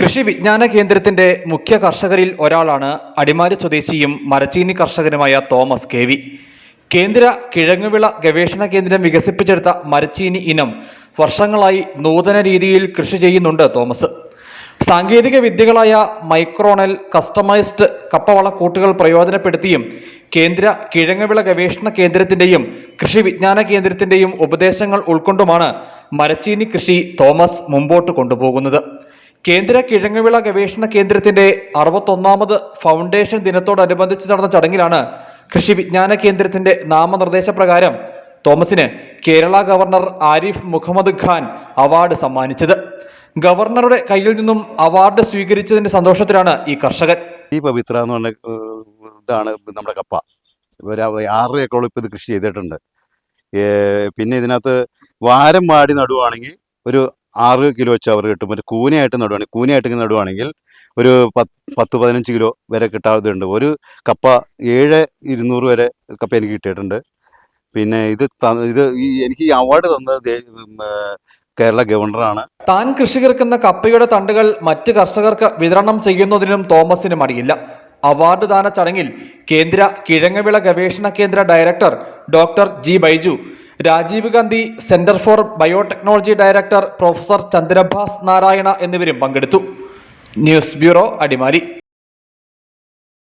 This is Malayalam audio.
കൃഷി വിജ്ഞാന കേന്ദ്രത്തിന്റെ മുഖ്യ കർഷകരിൽ ഒരാളാണ് അടിമാലി സ്വദേശിയും മരച്ചീനി കർഷകനുമായ തോമസ് കെ വി. കേന്ദ്ര കിഴങ്ങുവിള ഗവേഷണ കേന്ദ്രം വികസിപ്പിച്ചെടുത്ത മരച്ചീനി ഇനം വർഷങ്ങളായി നൂതന രീതിയിൽ കൃഷി ചെയ്യുന്നുണ്ട് തോമസ്. സാങ്കേതിക വിദ്യകളായ മൈക്രോണൽ, കസ്റ്റമൈസ്ഡ് കപ്പവളക്കൂട്ടുകൾ പ്രയോജനപ്പെടുത്തിയും കേന്ദ്ര കിഴങ്ങുവിള ഗവേഷണ കേന്ദ്രത്തിന്റെയും കൃഷി വിജ്ഞാന കേന്ദ്രത്തിന്റെയും ഉപദേശങ്ങൾ ഉൾക്കൊണ്ടുമാണ് മരച്ചീനി കൃഷി തോമസ് മുമ്പോട്ട് കൊണ്ടുപോകുന്നത്. കേന്ദ്ര കിഴങ്ങുവിള ഗവേഷണ കേന്ദ്രത്തിന്റെ 61ാമത് ഫൗണ്ടേഷൻ ദിനത്തോടനുബന്ധിച്ച് നടന്ന ചടങ്ങിലാണ് കൃഷി വിജ്ഞാന കേന്ദ്രത്തിന്റെ നാമനിർദ്ദേശപ്രകാരം തോമസിന് കേരള ഗവർണർ ആരിഫ് മുഹമ്മദ് ഖാൻ അവാർഡ് സമ്മാനിച്ചത്. ഗവർണറുടെ കയ്യിൽ നിന്നും അവാർഡ് സ്വീകരിച്ചതിന്റെ സന്തോഷത്തിലാണ് ഈ കർഷകൻ. ഈ പവിത്ര എന്ന് പറഞ്ഞ ഇതാണ് നമ്മുടെ കപ്പ. ഒരു 6 ഏക്കറോളം ഇപ്പോൾ ഇത് കൃഷി ചെയ്തിട്ടുണ്ട്. പിന്നെ ഇതിനകത്ത് വാരം വാടി നടുവാണെങ്കിൽ ഒരു 6 കിലോ വെച്ച് അവർ കിട്ടും. മറ്റേ കൂനയായിട്ട് നടുവാണെങ്കിൽ ഒരു 10-15 കിലോ വരെ കിട്ടാവുന്നുണ്ട്. ഒരു കപ്പ 7,200 വരെ കപ്പ എനിക്ക് കിട്ടിയിട്ടുണ്ട്. പിന്നെ എനിക്ക് ഈ അവാർഡ് തന്നത് കേരള ഗവർണറാണ്. താൻ കൃഷിയിറക്കുന്ന കപ്പയുടെ തണ്ടുകൾ മറ്റ് കർഷകർക്ക് വിതരണം ചെയ്യുന്നതിനും തോമസിന് മടിയില്ല. അവാർഡ് ദാന ചടങ്ങിൽ കേന്ദ്ര കിഴങ്ങുവിള ഗവേഷണ കേന്ദ്ര director doctor G Baiju, Rajiv Gandhi centre for biotechnology director professor Chandrabhas Narayana എന്നിവരും പങ്കെടുത്തു. News bureau, Adimali.